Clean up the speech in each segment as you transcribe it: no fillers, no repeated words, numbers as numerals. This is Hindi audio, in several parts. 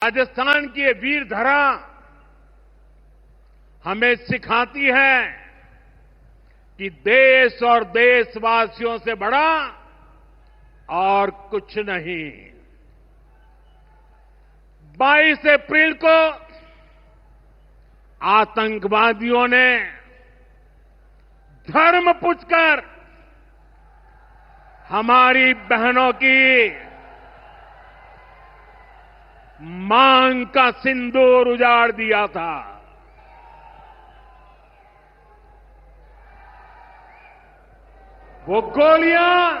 राजस्थान की ये वीर धरा हमें सिखाती है कि देश और देशवासियों से बड़ा और कुछ नहीं। 22 अप्रैल को आतंकवादियों ने धर्म पूछकर हमारी बहनों की मांग का सिंदूर उजाड़ दिया था। वो गोलियां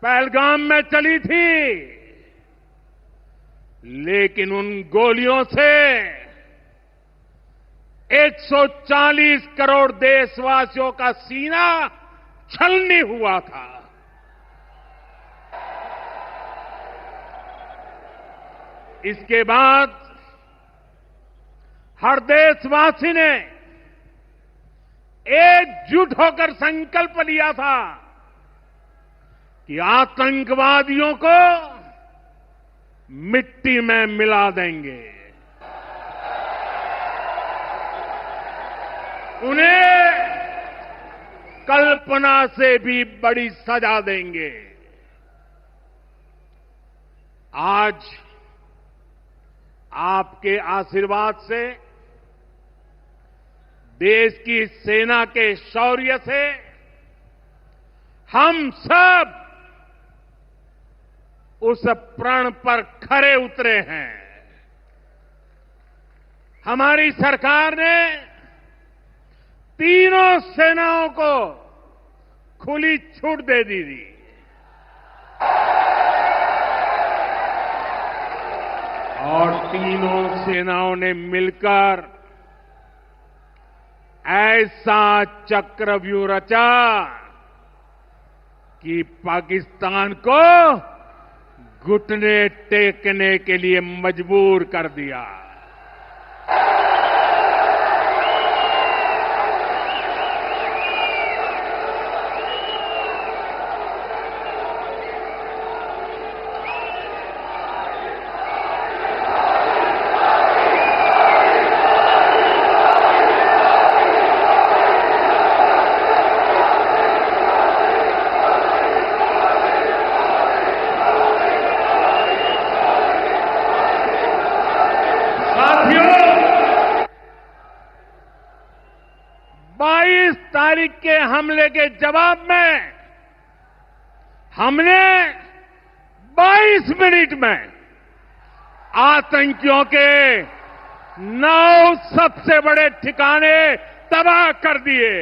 पहलगाम में चली थी, लेकिन उन गोलियों से 140 करोड़ देशवासियों का सीना छलनी हुआ था। इसके बाद हर देशवासी ने एकजुट होकर संकल्प लिया था कि आतंकवादियों को मिट्टी में मिला देंगे, उन्हें कल्पना से भी बड़ी सजा देंगे। आज आपके आशीर्वाद से, देश की सेना के शौर्य से हम सब उस प्रण पर खरे उतरे हैं। हमारी सरकार ने तीनों सेनाओं को खुली छूट दे दी थी। और तीनों सेनाओं ने मिलकर ऐसा चक्रव्यूह रचा कि पाकिस्तान को घुटने टेकने के लिए मजबूर कर दिया। तारीख के हमले के जवाब में हमने 22 मिनट में आतंकियों के 9 सबसे बड़े ठिकाने तबाह कर दिए।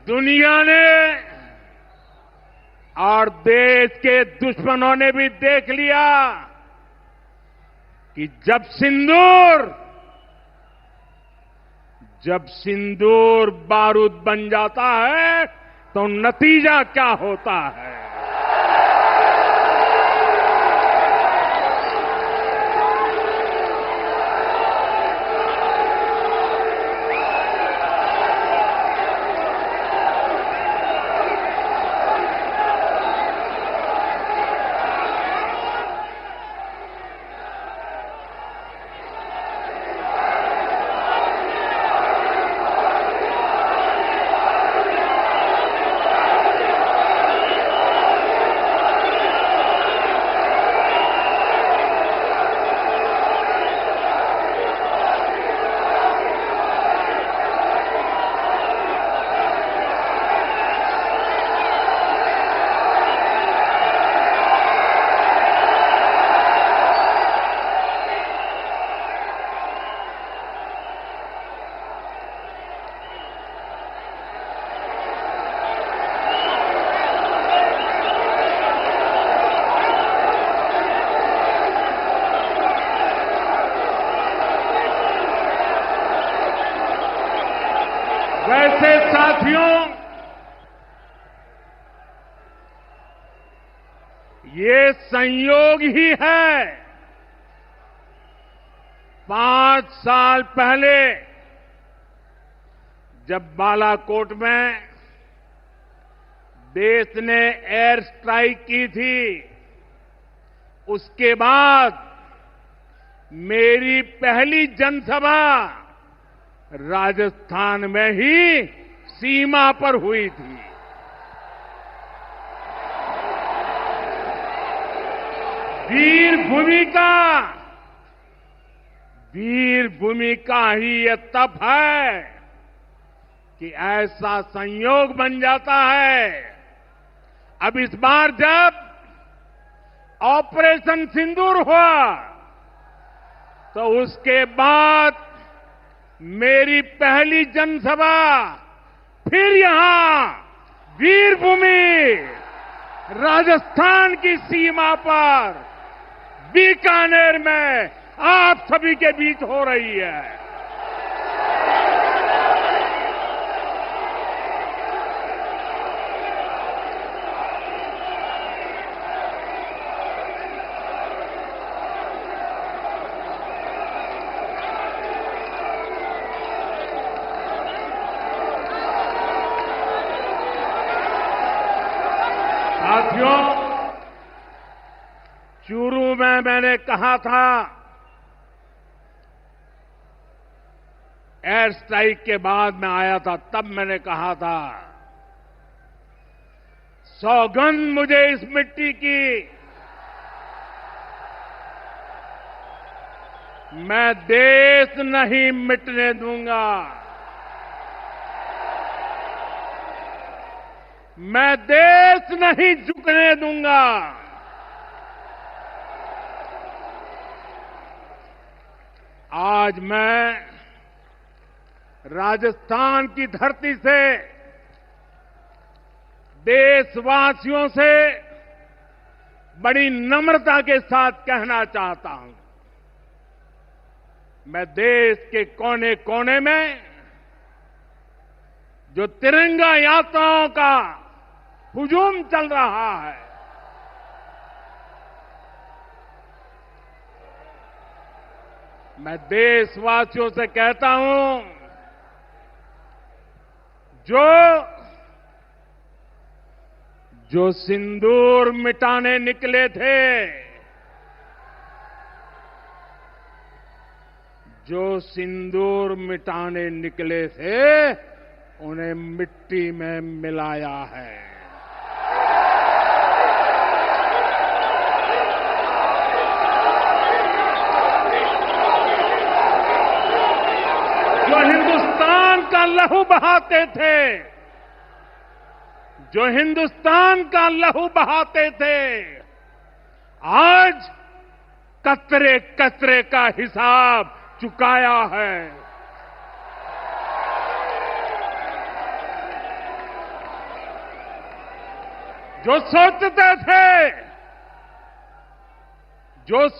दुनिया ने और देश के दुश्मनों ने भी देख लिया कि जब सिंदूर बारूद बन जाता है तो नतीजा क्या होता है। वैसे साथियों, ये संयोग ही है 5 साल पहले जब बालाकोट में देश ने एयर स्ट्राइक की थी, उसके बाद मेरी पहली जनसभा राजस्थान में ही सीमा पर हुई थी। वीर भूमि का ही ये तप है कि ऐसा संयोग बन जाता है। अब इस बार जब ऑपरेशन सिंदूर हुआ तो उसके बाद मेरी पहली जनसभा फिर यहां वीरभूमि राजस्थान की सीमा पर बीकानेर में आप सभी के बीच हो रही है। साथियों, चूरू में मैंने कहा था, एयर स्ट्राइक के बाद मैं आया था, तब मैंने कहा था, सौगंध मुझे इस मिट्टी की, मैं देश नहीं मिटने दूंगा, मैं देश नहीं झुकने दूंगा। आज मैं राजस्थान की धरती से देशवासियों से बड़ी नम्रता के साथ कहना चाहता हूं, मैं देश के कोने कोने में जो तिरंगा यात्राओं का हुजूम चल रहा है, मैं देशवासियों से कहता हूं, जो सिंदूर मिटाने निकले थे, जो सिंदूर मिटाने निकले थे, उन्हें मिट्टी में मिलाया है। जो हिंदुस्तान का लहू बहाते थे, जो हिंदुस्तान का लहू बहाते थे, आज कतरे कतरे का हिसाब चुकाया है। जो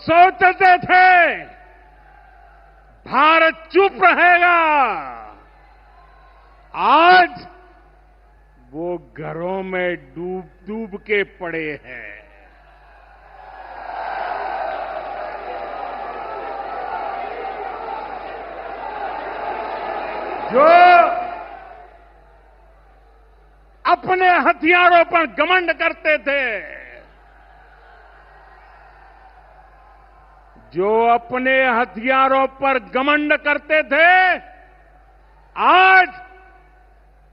सोचते थे भारत चुप रहेगा, आज वो घरों में डूब डूब के पड़े हैं। जो अपने हथियारों पर घमंड करते थे, जो अपने हथियारों पर घमंड करते थे, आज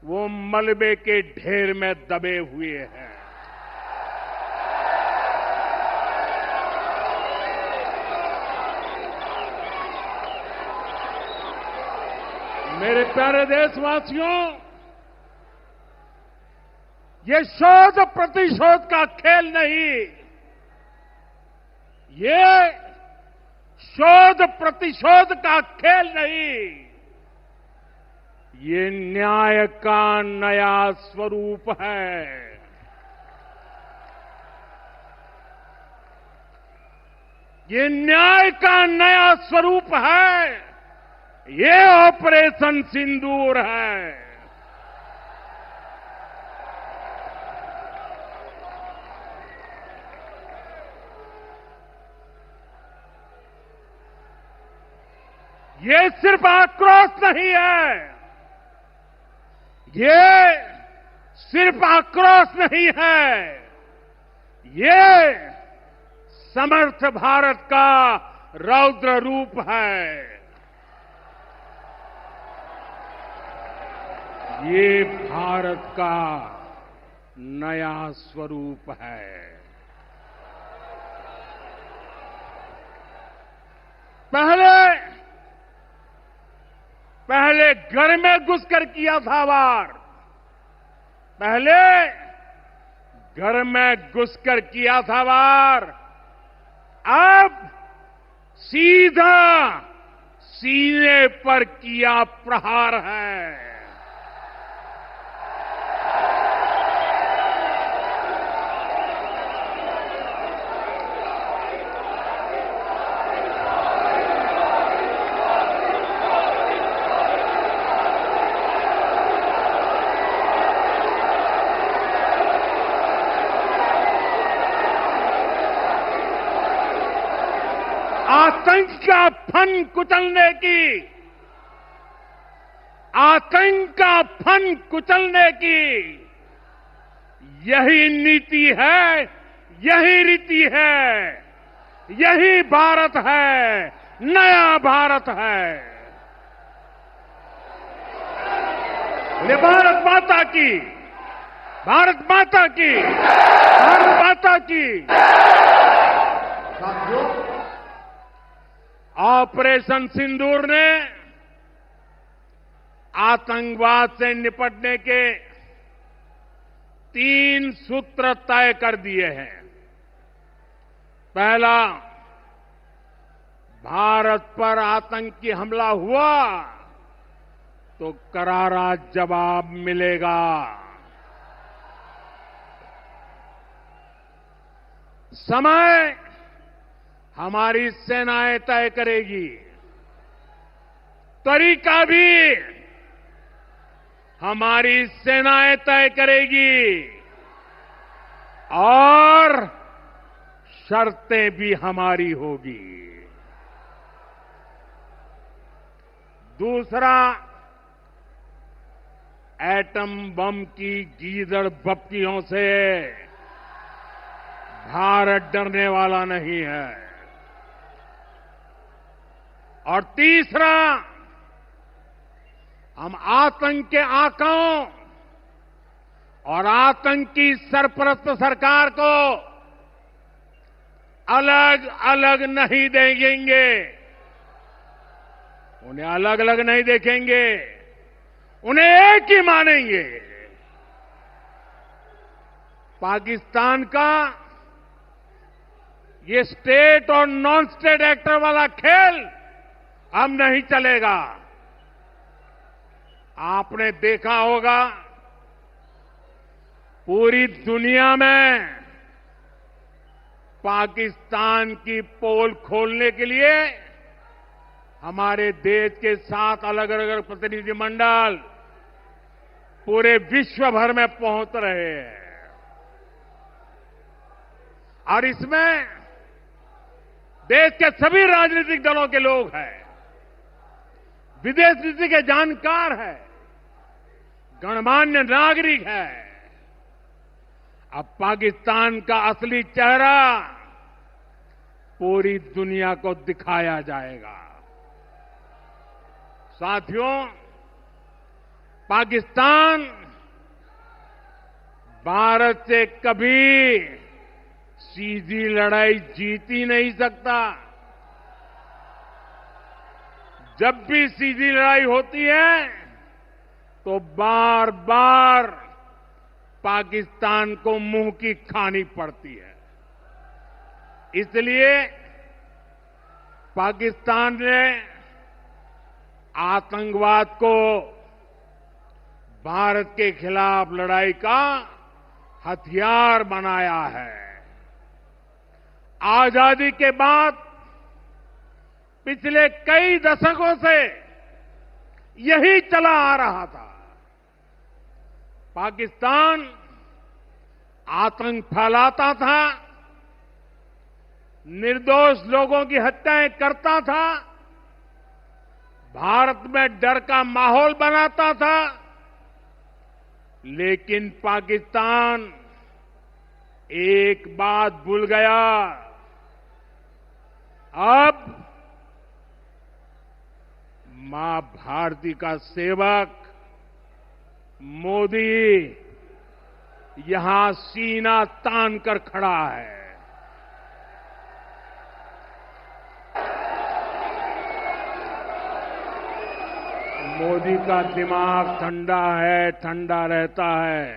वो मलबे के ढेर में दबे हुए हैं। मेरे प्यारे देशवासियों, ये शोध प्रतिशोध का खेल नहीं, ये शोध प्रतिशोध का खेल नहीं, ये न्याय का नया स्वरूप है। ये न्याय का नया स्वरूप है। ये ऑपरेशन सिंदूर है। ये सिर्फ आक्रोश नहीं है, ये सिर्फ आक्रोश नहीं है, ये समर्थ भारत का रौद्र रूप है। ये भारत का नया स्वरूप है। पहले घर में घुसकर किया था वार, पहले घर में घुसकर किया था वार, अब सीधा सीने पर किया प्रहार है। आतंक का फन कुचलने की, आतंक का फन कुचलने की यही नीति है, यही रीति है, यही भारत है, नया भारत है। ये भारत माता की, भारत माता की, भारत माता की। ऑपरेशन सिंदूर ने आतंकवाद से निपटने के 3 सूत्र तय कर दिए हैं। पहला, भारत पर आतंकी हमला हुआ तो करारा जवाब मिलेगा। समय हमारी सेनाएं तय करेगी, तरीका भी हमारी सेनाएं तय करेगी और शर्तें भी हमारी होगी। दूसरा, एटम बम की गीदड़ बप्तियों से भारत डरने वाला नहीं है। और तीसरा, हम आतंक के आकाओं और आतंकी सरपरस्त सरकार को अलग अलग नहीं देखेंगे, उन्हें अलग अलग नहीं देखेंगे, उन्हें एक ही मानेंगे। पाकिस्तान का ये स्टेट और नॉन स्टेट एक्टर वाला खेल अब नहीं चलेगा। आपने देखा होगा, पूरी दुनिया में पाकिस्तान की पोल खोलने के लिए हमारे देश के 7 अलग अलग प्रतिनिधिमंडल पूरे विश्व भर में पहुंच रहे हैं। और इसमें देश के सभी राजनीतिक दलों के लोग हैं, विदेश नीति के जानकार है, गणमान्य नागरिक है। अब पाकिस्तान का असली चेहरा पूरी दुनिया को दिखाया जाएगा। साथियों, पाकिस्तान भारत से कभी सीधी लड़ाई जीत ही नहीं सकता। जब भी सीधी लड़ाई होती है तो बार बार पाकिस्तान को मुंह की खानी पड़ती है। इसलिए पाकिस्तान ने आतंकवाद को भारत के खिलाफ लड़ाई का हथियार बनाया है। आजादी के बाद पिछले कई दशकों से यही चला आ रहा था। पाकिस्तान आतंक फैलाता था, निर्दोष लोगों की हत्याएं करता था, भारत में डर का माहौल बनाता था, लेकिन पाकिस्तान एक बात भूल गया। अब मां भारती का सेवक मोदी यहां सीना तान कर खड़ा है। मोदी का दिमाग ठंडा है, ठंडा रहता है,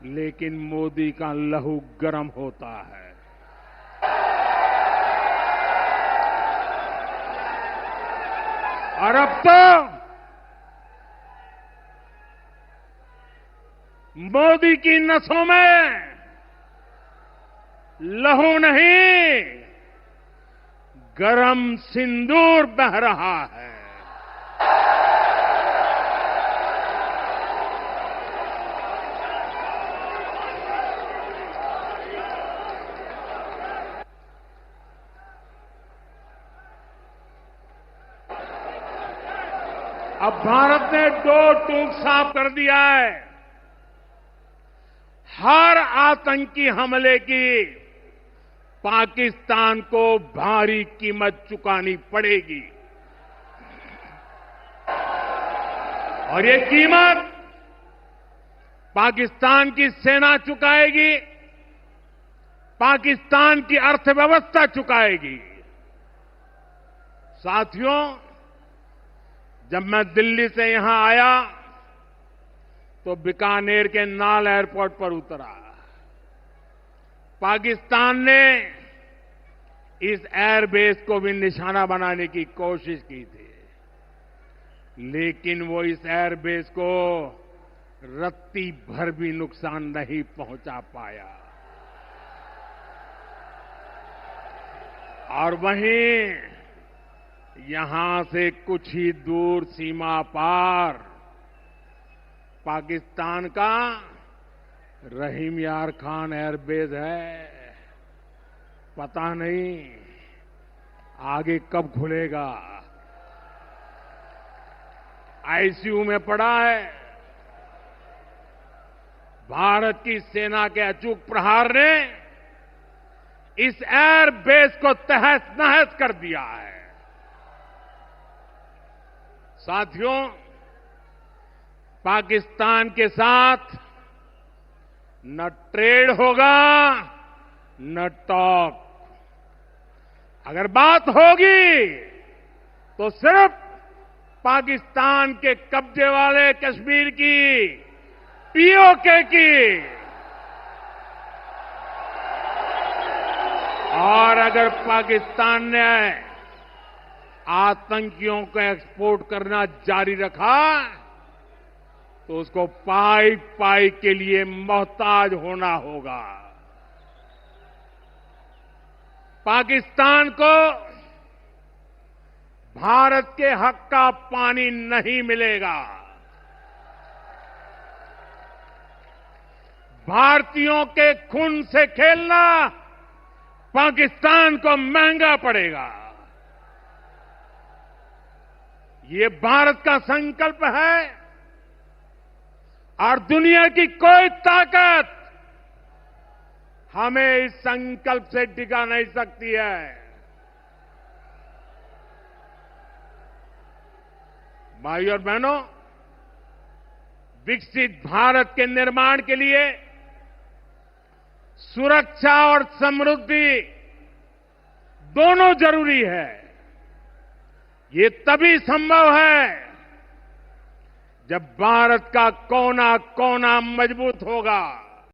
लेकिन मोदी का लहू गर्म होता है। और अब तो मोदी की नसों में लहू नहीं, गरम सिंदूर बह रहा है। अब भारत ने दो टूक साफ कर दिया है। हर आतंकी हमले की पाकिस्तान को भारी कीमत चुकानी पड़ेगी, और ये कीमत पाकिस्तान की सेना चुकाएगी, पाकिस्तान की अर्थव्यवस्था चुकाएगी। साथियों, जब मैं दिल्ली से यहां आया तो बीकानेर के नाल एयरपोर्ट पर उतरा। पाकिस्तान ने इस एयरबेस को भी निशाना बनाने की कोशिश की थी, लेकिन वो इस एयरबेस को रत्ती भर भी नुकसान नहीं पहुंचा पाया। और वहीं यहां से कुछ ही दूर सीमा पार पाकिस्तान का रहीम यार खान एयरबेस है। पता नहीं आगे कब खुलेगा। आईसीयू में पड़ा है। भारत की सेना के अचूक प्रहार ने इस एयरबेस को तहस नहस कर दिया है। साथियों, पाकिस्तान के साथ न ट्रेड होगा न टॉक। अगर बात होगी तो सिर्फ पाकिस्तान के कब्जे वाले कश्मीर की, पीओके की। और अगर पाकिस्तान ने आतंकियों को एक्सपोर्ट करना जारी रखा तो उसको पाई पाई के लिए मोहताज होना होगा। पाकिस्तान को भारत के हक का पानी नहीं मिलेगा। भारतीयों के खून से खेलना पाकिस्तान को महंगा पड़ेगा। ये भारत का संकल्प है और दुनिया की कोई ताकत हमें इस संकल्प से डिगा नहीं सकती है। भाइयों और बहनों, विकसित भारत के निर्माण के लिए सुरक्षा और समृद्धि दोनों जरूरी है। ये तभी संभव है जब भारत का कोना कोना मजबूत होगा।